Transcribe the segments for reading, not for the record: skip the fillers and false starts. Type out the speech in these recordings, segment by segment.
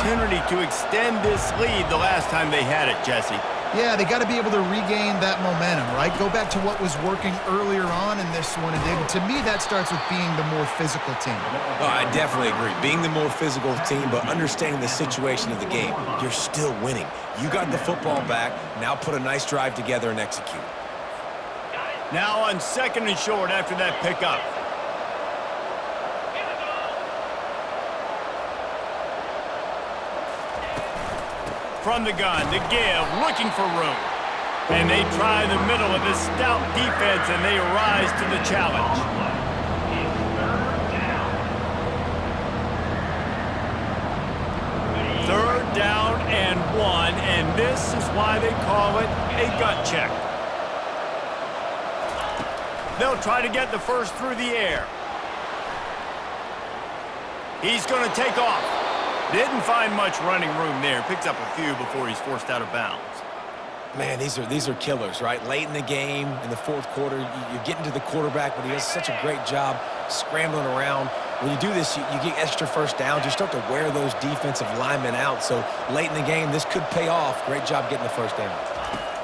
opportunity to extend this lead the last time they had it, Jesse. Yeah, they got to be able to regain that momentum, right? Go back to what was working earlier on in this one. And David, to me, that starts with being the more physical team. Oh, I definitely agree. Being the more physical team, but understanding the situation of the game. You're still winning. You got the football back. Now put a nice drive together and execute. Now on 2nd and short after that pickup. From the gun, the give, looking for room. And they try the middle of this stout defense, and they rise to the challenge. Third down and 1, and this is why they call it a gut check. They'll try to get the first through the air. He's going to take off. Didn't find much running room there. Picks up a few before he's forced out of bounds. Man, these are killers, right? Late in the game, in the fourth quarter, you're getting to the quarterback, but he does such a great job scrambling around. When you do this, you get extra first downs. You start to wear those defensive linemen out. So late in the game, this could pay off. Great job getting the first down.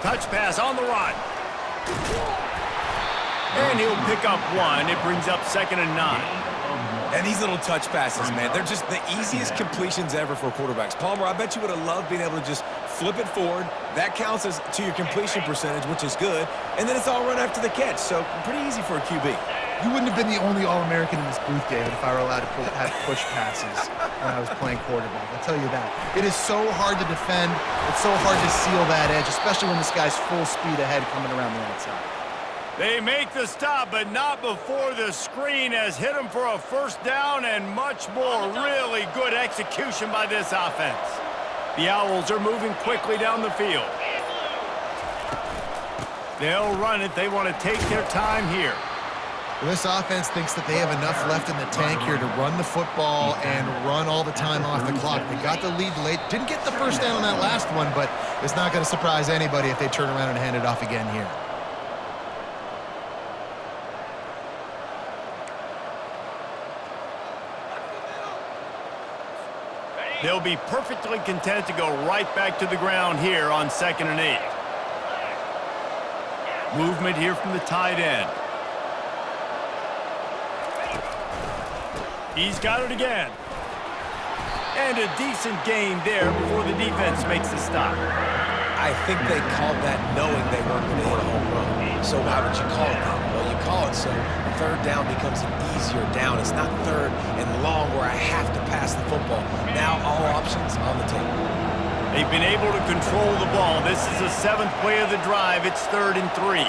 Touch pass on the run. And he'll pick up 1. It brings up 2nd and 9. And these little touch passes, man, they're just the easiest completions ever for quarterbacks. Palmer, I bet you would have loved being able to just flip it forward. That counts as to your completion percentage, which is good. And then it's all run after the catch, so pretty easy for a QB. You wouldn't have been the only All-American in this booth, David, if I were allowed to have push passes when I was playing quarterback. I'll tell you that. It is so hard to defend. It's so hard to seal that edge, especially when this guy's full speed ahead coming around the outside. They make the stop, but not before the screen has hit him for a first down and much more. Really good execution by this offense. The Owls are moving quickly down the field. They'll run it. They want to take their time here. Well, this offense thinks that they have enough left in the tank here to run the football and run all the time off the clock. They got the lead late. Didn't get the first down on that last one, but it's not going to surprise anybody if they turn around and hand it off again here. They'll be perfectly content to go right back to the ground here on 2nd and 8. Movement here from the tight end. He's got it again. And a decent gain there before the defense makes the stop. I think they called that knowing they weren't going to hit a home run. So how would you call it that? Well, you call it so third down becomes an easier down. It's not third and long where I have to pass the football. Now all options on the table. They've been able to control the ball. This is the 7th play of the drive. It's 3rd and 3.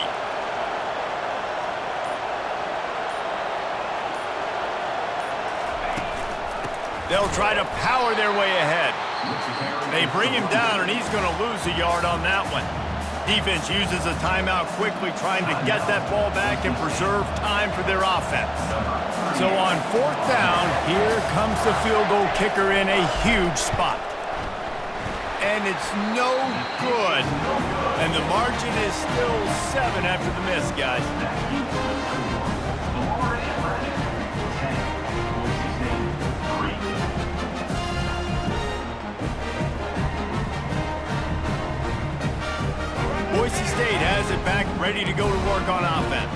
They'll try to power their way ahead. They bring him down, and he's going to lose a yard on that one. Defense uses a timeout quickly, trying to get that ball back and preserve time for their offense. So on 4th down, here comes the field goal kicker in a huge spot. And it's no good. And the margin is still 7 after the miss, guys. Boise State has it back, ready to go to work on offense.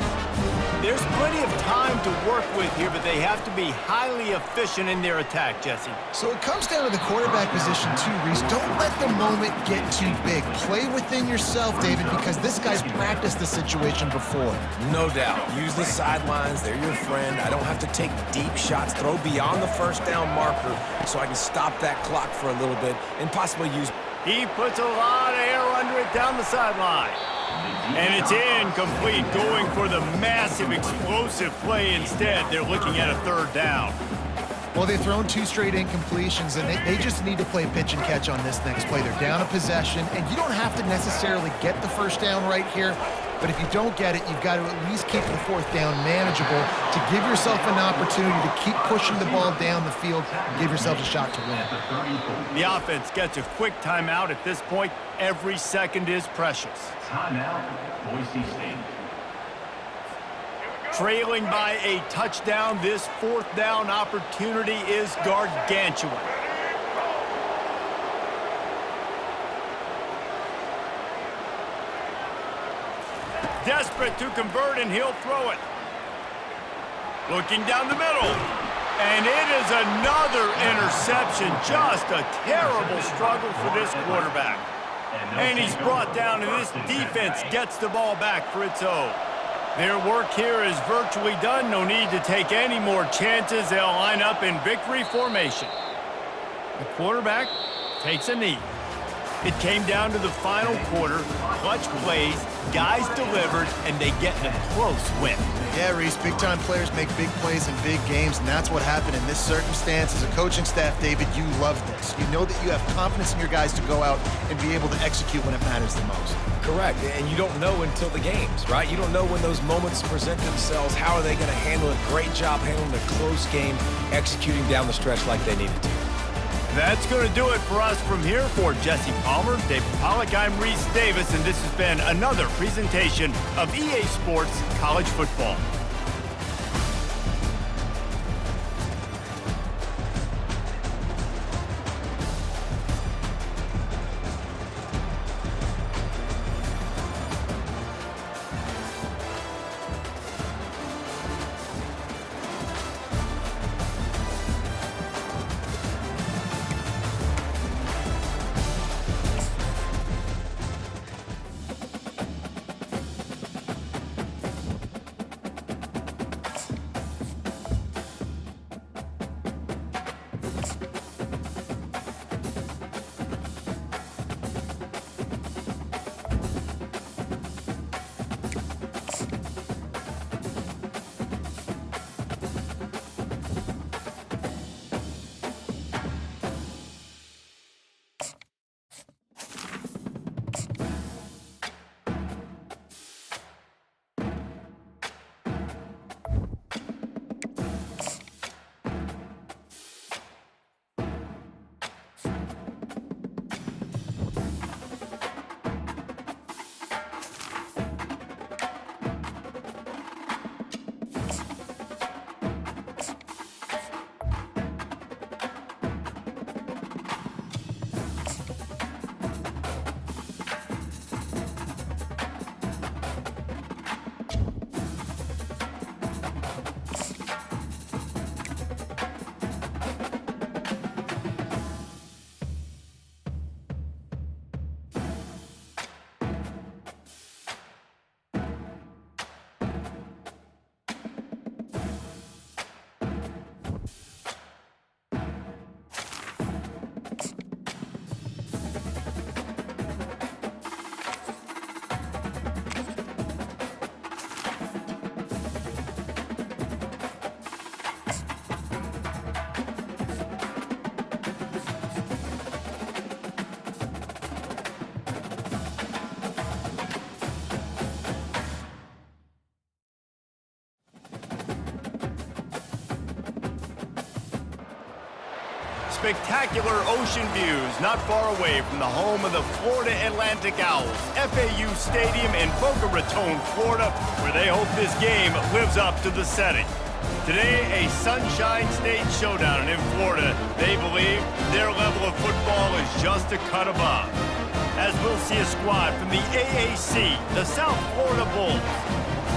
There's plenty of time to work with here, but they have to be highly efficient in their attack, Jesse. So it comes down to the quarterback position too, Reese. Don't let the moment get too big. Play within yourself, David, because this guy's practiced the situation before. No doubt. Use the sidelines. They're your friend. I don't have to take deep shots. Throw beyond the first down marker so I can stop that clock for a little bit and possibly use... He puts a lot of air under it down the sideline. And it's incomplete, going for the massive, explosive play instead. They're looking at a 3rd down. Well, they've thrown 2 straight incompletions, and they just need to play pitch and catch on this next play. They're down a possession, and you don't have to necessarily get the first down right here, but if you don't get it, you've got to at least keep the 4th down manageable to give yourself an opportunity to keep pushing the ball down the field and give yourself a shot to win. The offense gets a quick timeout. At this point, every second is precious. Timeout, Boise State. Trailing by a touchdown, this 4th down opportunity is gargantuan. desperate to convert, and he'll throw it. Looking down the middle. And it is another interception. Just a terrible struggle for this quarterback. And he's brought down, and this defense gets the ball back for its own. Their work here is virtually done. No need to take any more chances. They'll line up in victory formation. The quarterback takes a knee. It came down to the final quarter. Clutch plays, guys delivered, and they get in a close win. Yeah, Reese, big-time players make big plays in big games, and that's what happened in this circumstance. As a coaching staff, David, you love this. You know that you have confidence in your guys to go out and be able to execute when it matters the most. Correct, and you don't know until the games, right? You don't know when those moments present themselves. How are they going to handle it? Great job handling a close game, executing down the stretch like they needed to. That's going to do it for us from here. For Jesse Palmer, David Pollack, I'm Reese Davis, and this has been another presentation of EA Sports College Football. Spectacular ocean views not far away from the home of the Florida Atlantic Owls, FAU Stadium in Boca Raton, Florida, where they hope this game lives up to the setting. Today, a Sunshine State showdown, and in Florida, they believe their level of football is just a cut above. As we'll see a squad from the AAC, the South Florida Bulls,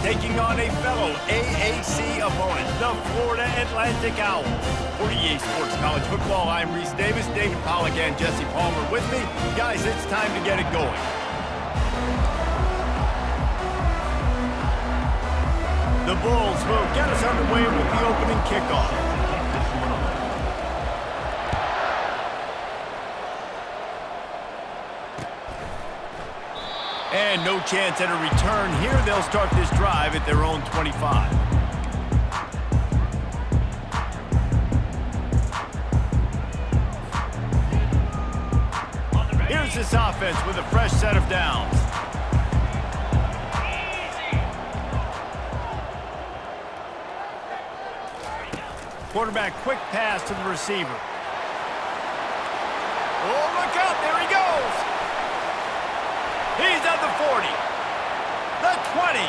taking on a fellow AAC opponent, the Florida Atlantic Owls. For EA Sports College Football, I'm Reese Davis, David Pollack and Jesse Palmer with me. Guys, it's time to get it going. The Bulls will get us underway with the opening kickoff. And no chance at a return here. They'll start this drive at their own 25. Here's this offense with a fresh set of downs. Quarterback quick pass to the receiver. Oh, look out, there he goes. He's at the 40, the 20,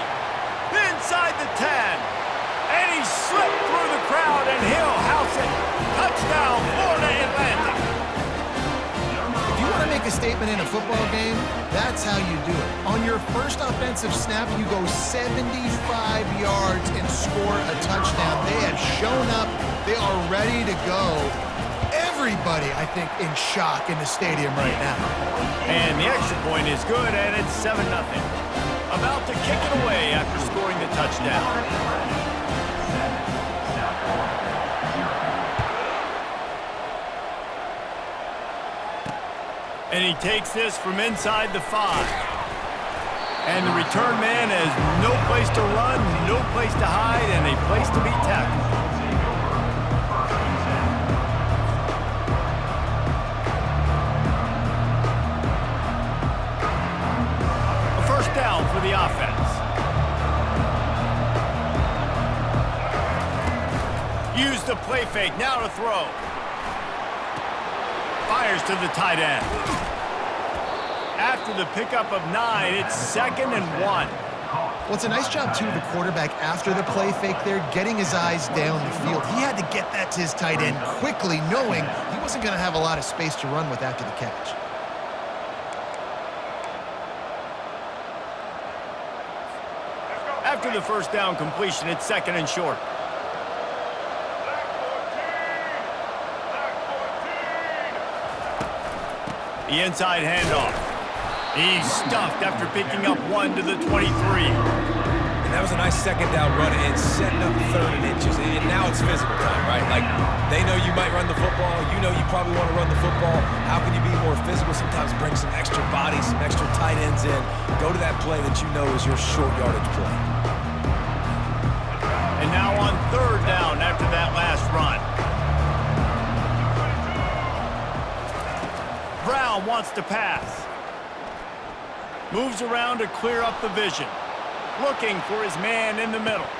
inside the 10, and he slipped through the crowd, and he'll house it. Touchdown, Florida Atlantic. If you want to make make a statement in a football game, that's how you do it. On your first offensive snap, you go 75 yards and score a touchdown. They have shown up. They are ready to go. Everybody, I think, in shock in the stadium right now. And the extra point is good, and it's 7-0. About to kick it away after scoring the touchdown. And he takes this from inside the 5. And the return man has no place to run, no place to hide, and a place to be tackled. A first down for the offense. Use the play fake, now to throw. Fires to the tight end. After the pickup of 9, it's 2nd and 1. Well, it's a nice job, too, of the quarterback after the play fake there, getting his eyes down the field. He had to get that to his tight end quickly, knowing he wasn't going to have a lot of space to run with after the catch. After the first down completion, it's 2nd and short. The inside handoff. He's stuffed after picking up 1 to the 23. And that was a nice second down run and setting up 3rd and inches. And now it's physical time, right? Like, they know you might run the football. You know you probably want to run the football. How can you be more physical? Sometimes bring some extra bodies, some extra tight ends in. Go to that play that you know is your short yardage play. And now on 3rd down after that last run. Brown wants to pass. Moves around to clear up the vision. Looking for his man in the middle.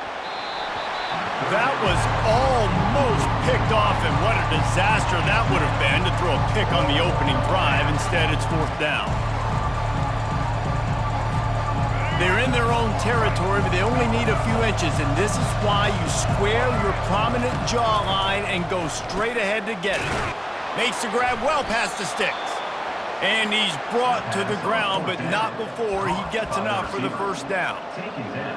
That was almost picked off, and what a disaster that would have been to throw a pick on the opening drive. Instead, it's 4th down. They're in their own territory, but they only need a few inches, and this is why you square your prominent jawline and go straight ahead to get it. Makes the grab well past the sticks. And he's brought to the ground, but not before he gets enough for the first down.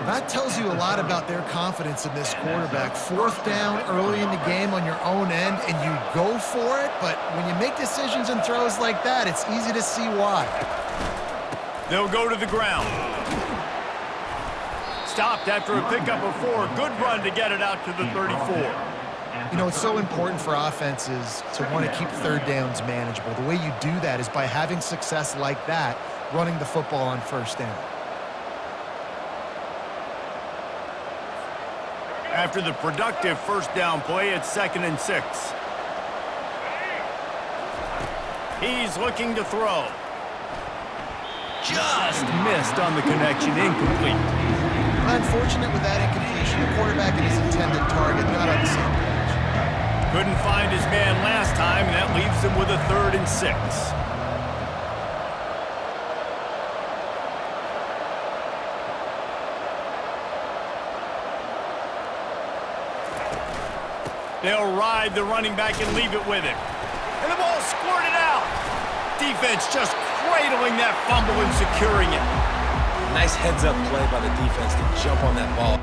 That tells you a lot about their confidence in this quarterback. 4th down early in the game on your own end, and you go for it, but when you make decisions and throws like that, it's easy to see why. They'll go to the ground. Stopped after a pickup of 4. Good run to get it out to the 34. You know, it's so important for offenses to want to keep 3rd downs manageable. The way you do that is by having success like that, running the football on 1st down. After the productive first down play, it's 2nd and 6. He's looking to throw. Just missed on the connection, incomplete. Unfortunate with that incompletion. The quarterback and his intended target not on the same page. Couldn't find his man last time, and that leaves him with a 3rd and 6. They'll ride the running back and leave it with him. And the ball squirted out. Defense just cradling that fumble and securing it. Nice heads-up play by the defense to jump on that ball.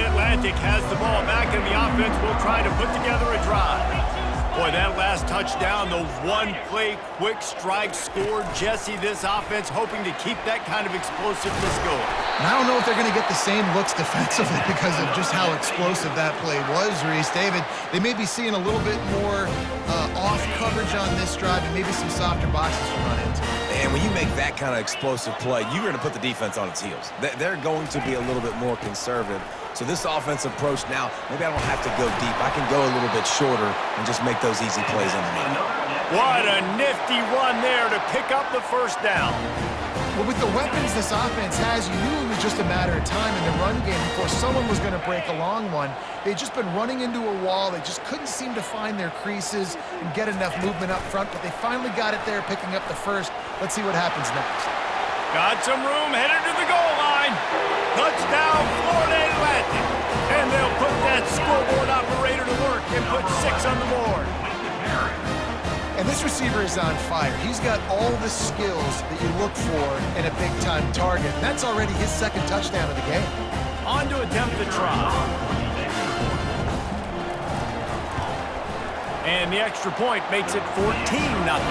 Atlantic has the ball back, and the offense will try to put together a drive. Boy, that last touchdown, the one-play quick strike scored. Jesse, this offense hoping to keep that kind of explosiveness going. And I don't know if they're going to get the same looks defensively because of just how explosive that play was, Reese. David, they may be seeing a little bit more off coverage on this drive and maybe some softer boxes to run into. And when you make that kind of explosive play, you're going to put the defense on its heels. They're going to be a little bit more conservative. So this offensive approach now, maybe I don't have to go deep. I can go a little bit shorter and just make those easy plays underneath. What a nifty run there to pick up the first down. Well, with the weapons this offense has, you knew it was just a matter of time in the run game before someone was going to break a long one. They'd just been running into a wall. They just couldn't seem to find their creases and get enough movement up front, but they finally got it there, picking up the first. Let's see what happens next. Got some room, headed to the goal line. Touchdown, Florida Atlantic. And they'll put that scoreboard operator to work and put 6 on the board. And this receiver is on fire. He's got all the skills that you look for in a big-time target. And that's already his second touchdown of the game. On to attempt the try. And the extra point makes it 14-0.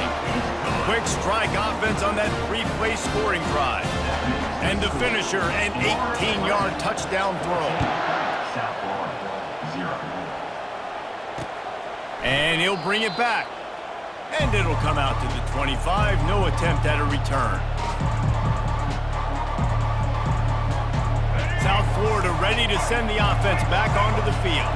Quick strike offense on that 3-play scoring drive. And the finisher, an 18-yard touchdown throw. South Florida, 0. And he'll bring it back. And it'll come out to the 25. No attempt at a return. South Florida ready to send the offense back onto the field.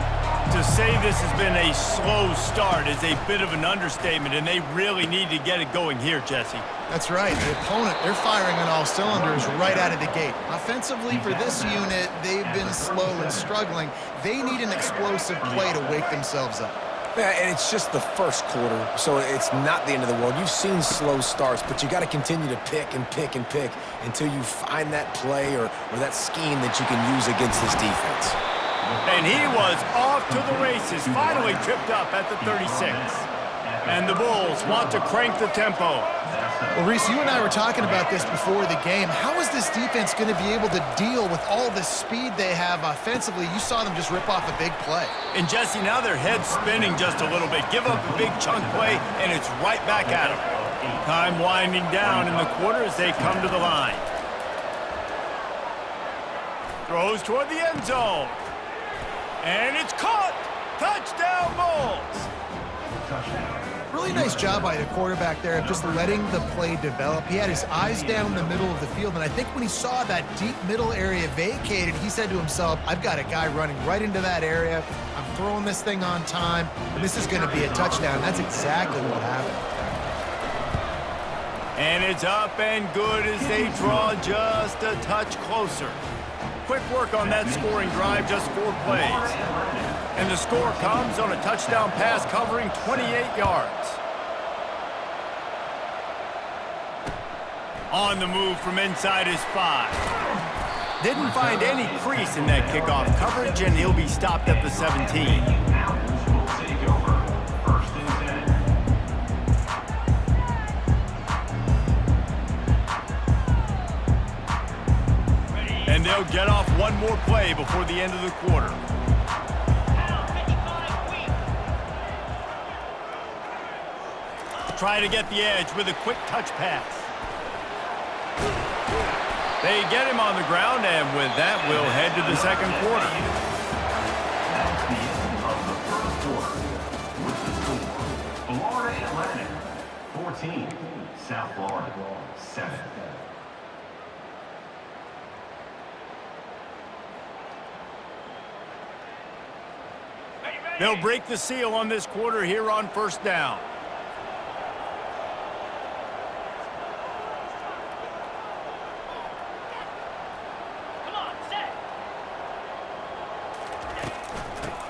To say this has been a slow start is a bit of an understatement, and they really need to get it going here, Jesse. That's right. The opponent, they're firing on all cylinders right out of the gate. Offensively, for this unit, they've been slow and struggling. They need an explosive play to wake themselves up. Yeah, and it's just the first quarter, so it's not the end of the world. You've seen slow starts, but you got to continue to pick and pick and pick until you find that play or that scheme that you can use against this defense. And he was off to the races, finally tripped up at the 36. And the Bulls want to crank the tempo. Well, Reese, you and I were talking about this before the game. How is this defense going to be able to deal with all the speed they have offensively? You saw them just rip off a big play. And Jesse, now their head's spinning just a little bit. Give up a big chunk play, and it's right back at them. Time winding down in the quarter as they come to the line. Throws toward the end zone. And it's caught! Touchdown, Bulls! Really nice job by the quarterback there of just letting the play develop. He had his eyes down the middle of the field, and I think when he saw that deep middle area vacated, he said to himself, I've got a guy running right into that area. I'm throwing this thing on time, and this is going to be a touchdown. That's exactly what happened. And it's up and good as they draw just a touch closer. Quick work on that scoring drive, just 4 plays. And the score comes on a touchdown pass covering 28 yards. On the move from inside his 5. Didn't find any crease in that kickoff coverage, and he'll be stopped at the 17. And they'll get off one more play before the end of the quarter. Try to get the edge with a quick touch pass. They get him on the ground, and with that, we'll head to the second quarter. That's the end of the first quarter. With the score, Florida Atlantic 14, South Florida 7. They'll break the seal on this quarter here on first down.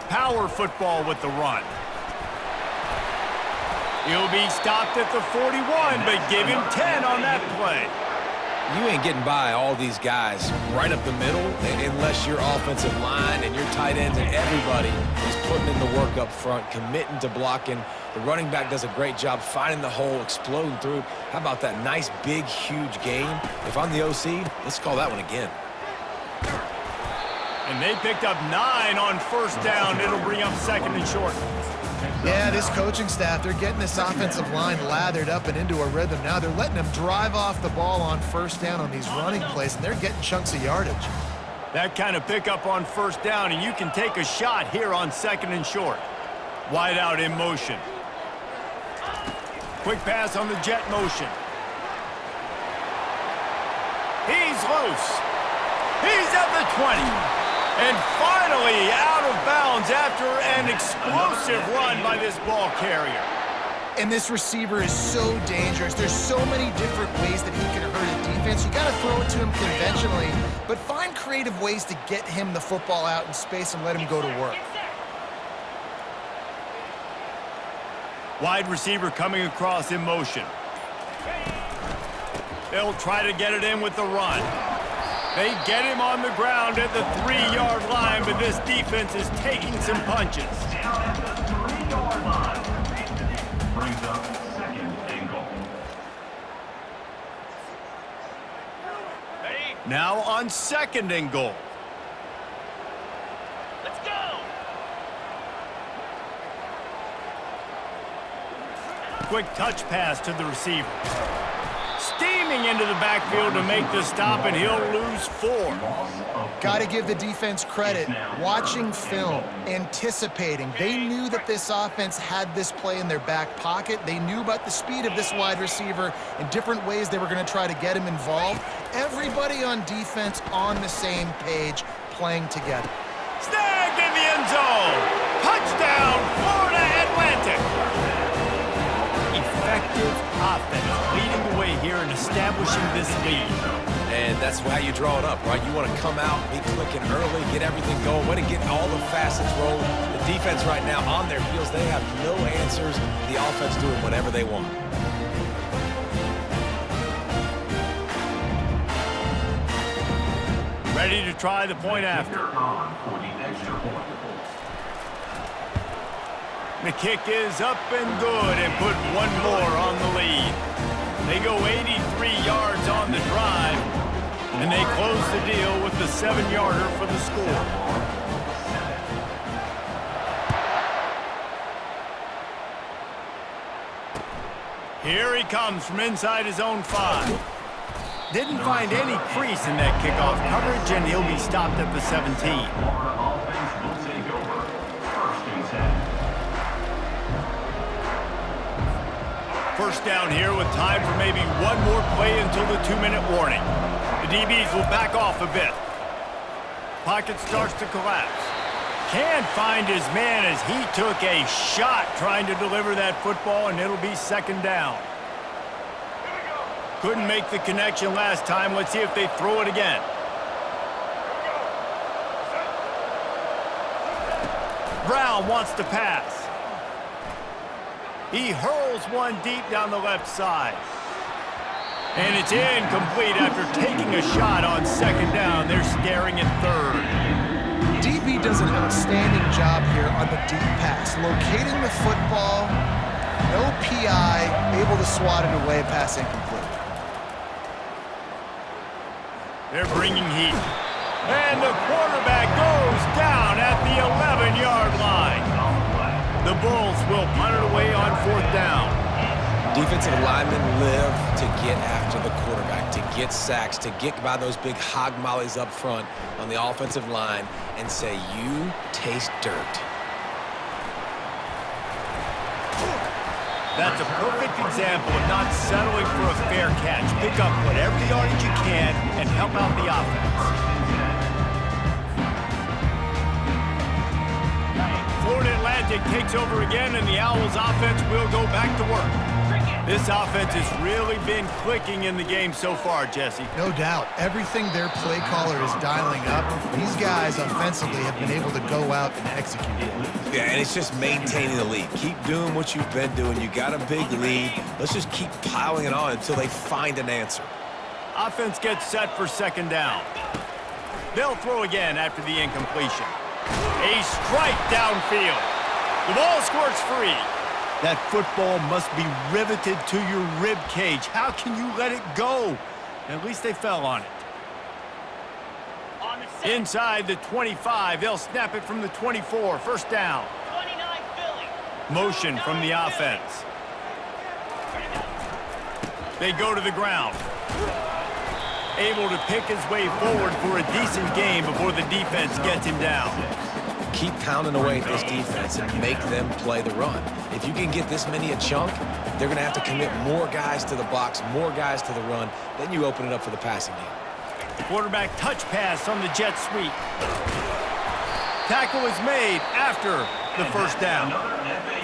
Power football with the run. He'll be stopped at the 41, but give him 10 on that play. You ain't getting by all these guys right up the middle unless your offensive line and your tight ends and everybody is putting in the work up front, committing to blocking. The running back does a great job finding the hole, exploding through. How about that nice, big, huge gain? If I'm the OC, let's call that one again. And they picked up 9 on first down. It'll bring up second and short. Yeah, this coaching staff, they're getting this offensive line lathered up and into a rhythm. Now they're letting them drive off the ball on first down on these running plays, and they're getting chunks of yardage. That kind of pickup on first down, and you can take a shot here on second and short. Wide out in motion. Quick pass on the jet motion. He's loose. He's at the 20. And finally out of bounds after an explosive run by this ball carrier. And this receiver is so dangerous. There's so many different ways that he can hurt a defense. You got to throw it to him conventionally, but find creative ways to get him the football out in space and let him go to work. Wide receiver coming across in motion. They'll try to get it in with the run. They get him on the ground at the 3-yard line, but this defense is taking some punches. Down at the 3-yard line. Brings up second and goal. Now on second and goal. Let's go! Quick touch pass to the receiver. Steaming into the backfield to make the stop, and he'll lose 4. Got to give the defense credit. Watching film, anticipating. They knew that this offense had this play in their back pocket. They knew about the speed of this wide receiver and different ways they were going to try to get him involved. Everybody on defense on the same page, playing together. Snagged in the end zone. Touchdown, Florida Atlantic. Effective offense leading the way here and establishing this lead. And that's how you draw it up, right? You want to come out, be clicking early, get everything going, want to get all the facets rolling. The defense right now on their heels, they have no answers. The offense doing whatever they want. Ready to try the point after. On for the extra point. The kick is up and good and put one more on the lead. They go 83 yards on the drive, and they close the deal with the 7-yarder for the score. Here he comes from inside his own 5. Didn't find any crease in that kickoff coverage, and he'll be stopped at the 17. Florida offense will take over. First and 10. First down here with time for maybe one more play until the 2-minute warning. The DBs will back off a bit. Pocket starts to collapse. Can't find his man as he took a shot trying to deliver that football, and it'll be second down. Couldn't make the connection last time. Let's see if they throw it again. Brown wants to pass. He hurls one deep down the left side. And it's incomplete after taking a shot on second down. They're staring at third. DB does an outstanding job here on the deep pass, locating the football, no PI, able to swat it away, pass incomplete. They're bringing heat. And the quarterback goes down at the 11-yard line. The Bulls will punt it away on 4th down. Defensive linemen live to get after the quarterback, to get sacks, to get by those big hog mollies up front on the offensive line and say, you taste dirt. That's a perfect example of not settling for a fair catch. Pick up whatever yardage you can and help out the offense. Florida Atlantic takes over again, and the Owls offense will go back to work. This offense has really been clicking in the game so far, Jesse. No doubt. Everything their play caller is dialing up, these guys offensively have been able to go out and execute it. Yeah, and it's just maintaining the lead. Keep doing what you've been doing. You got a big lead. Let's just keep piling it on until they find an answer. Offense gets set for second down. They'll throw again after the incompletion. A strike downfield. The ball squirts free. That football must be riveted to your rib cage. How can you let it go? At least they fell on it. Inside the 25, they'll snap it from the 24. First down. 29 Philly. Motion from the offense. They go to the ground. Able to pick his way forward for a decent gain before the defense gets him down. keep pounding away at this defense and make them play the run. If you can get this many a chunk, they're going to have to commit more guys to the box, more guys to the run. Then you open it up for the passing game. Quarterback touch pass on the jet sweep. Tackle is made after the first down.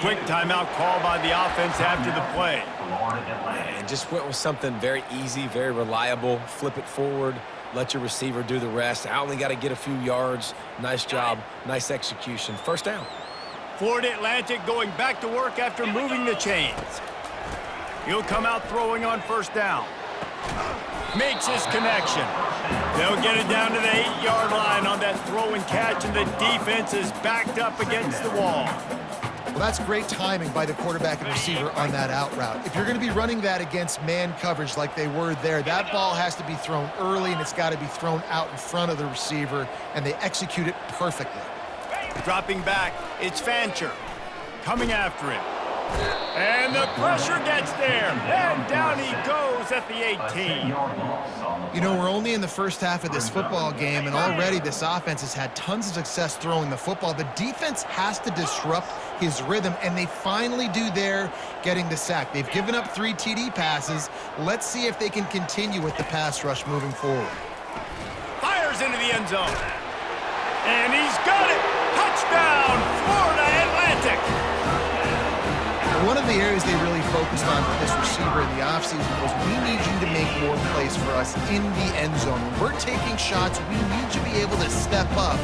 Quick timeout call by the offense after the play. And just went with something very easy, very reliable. Flip it forward, let your receiver do the rest. I only got to get a few yards. Nice job, nice execution. First down. Florida Atlantic going back to work after moving the chains. He'll come out throwing on first down. Makes his connection. They'll get it down to the 8-yard line on that throw and catch, and the defense is backed up against the wall. Well, that's great timing by the quarterback and receiver on that out route. If you're going to be running that against man coverage like they were there, that ball has to be thrown early, and it's got to be thrown out in front of the receiver, and they execute it perfectly. Dropping back, it's Fancher. Coming after him. And the pressure gets there. And down he goes at the 18. You know, we're only in the first half of this football game, and already this offense has had tons of success throwing the football. The defense has to disrupt his rhythm, and they finally do there, getting the sack. They've given up 3 TD passes. Let's see if they can continue with the pass rush moving forward. Fires into the end zone. And he's got it. Touchdown, Florida Atlantic. One of the areas they really focused on with this receiver in the offseason was, we need you to make more plays for us in the end zone. When we're taking shots, we need you to be able to step up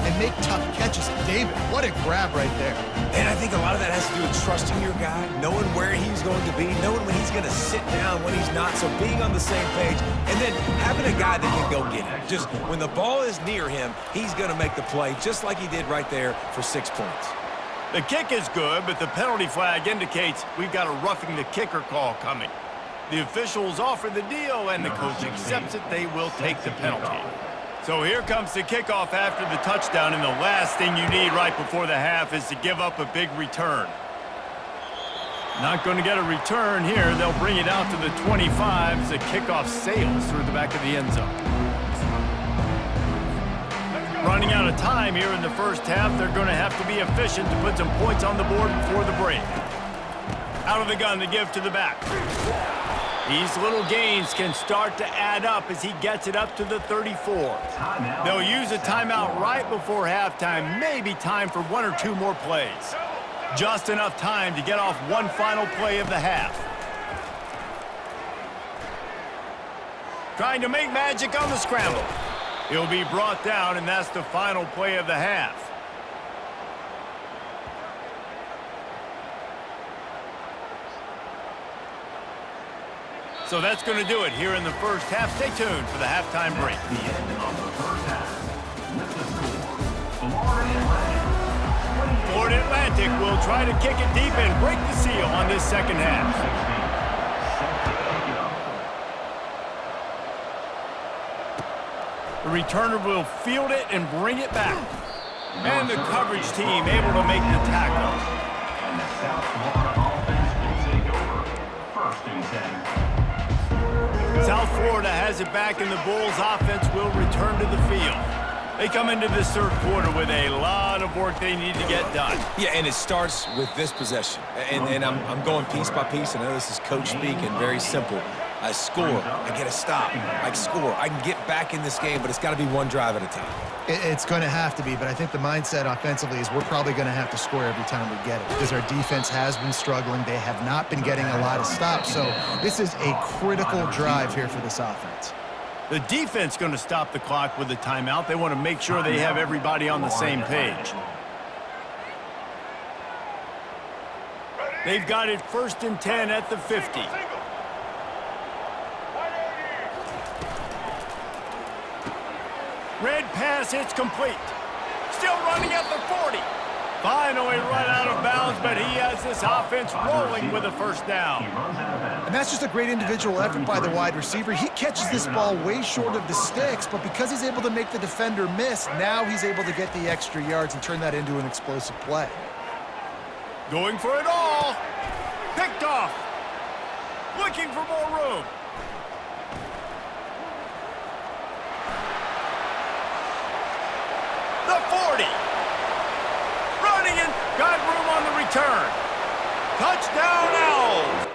and make tough catches. David, what a grab right there. And I think a lot of that has to do with trusting your guy, knowing where he's going to be, knowing when he's going to sit down, when he's not, so being on the same page, and then having a guy that can go get it. Just when the ball is near him, he's going to make the play, just like he did right there for 6 points. The kick is good, but the penalty flag indicates we've got a roughing the kicker call coming. The officials offer the deal, and the coach accepts it. They will take the penalty. So here comes the kickoff after the touchdown, and the last thing you need right before the half is to give up a big return. Not going to get a return here. They'll bring it out to the 25 as the kickoff sails through the back of the end zone. Running out of time here in the first half. They're going to have to be efficient to put some points on the board before the break. Out of the gun to give to the back. These little gains can start to add up as he gets it up to the 34. They'll use a timeout right before halftime. Maybe time for 1 or 2 more plays. Just enough time to get off one final play of the half. Trying to make magic on the scramble. He'll be brought down, and that's the final play of the half. So that's going to do it here in the first half. Stay tuned for the halftime break. The end of the first half. With the score, Florida Atlantic. Florida Atlantic will try to kick it deep and break the seal on this second half. The returner will field it and bring it back. And the coverage team able to make the tackle. And the South Florida offense will take over. 1st and 10. South Florida has it back, and the Bulls offense will return to the field. They come into this third quarter with a lot of work they need to get done. Yeah, and it starts with this possession. And I'm going piece by piece. I know this is coach speak and very simple. I score, I get a stop, I score. I can get back in this game, but it's got to be one drive at a time. It's going to have to be, but I think the mindset offensively is we're probably going to have to score every time we get it, because our defense has been struggling. They have not been getting a lot of stops, so this is a critical drive here for this offense. The defense going to stop the clock with a timeout. They want to make sure they have everybody on the same page. They've got it 1st and 10 at the 50. Red pass, it's complete. Still running at the 40. Finally run out of bounds, but he has this offense rolling with a first down. And that's just a great individual effort by the wide receiver. He catches this ball way short of the sticks, but because he's able to make the defender miss, now he's able to get the extra yards and turn that into an explosive play. Going for it all. Picked off. Looking for more room. The 40. Got room on the return. Touchdown Owls!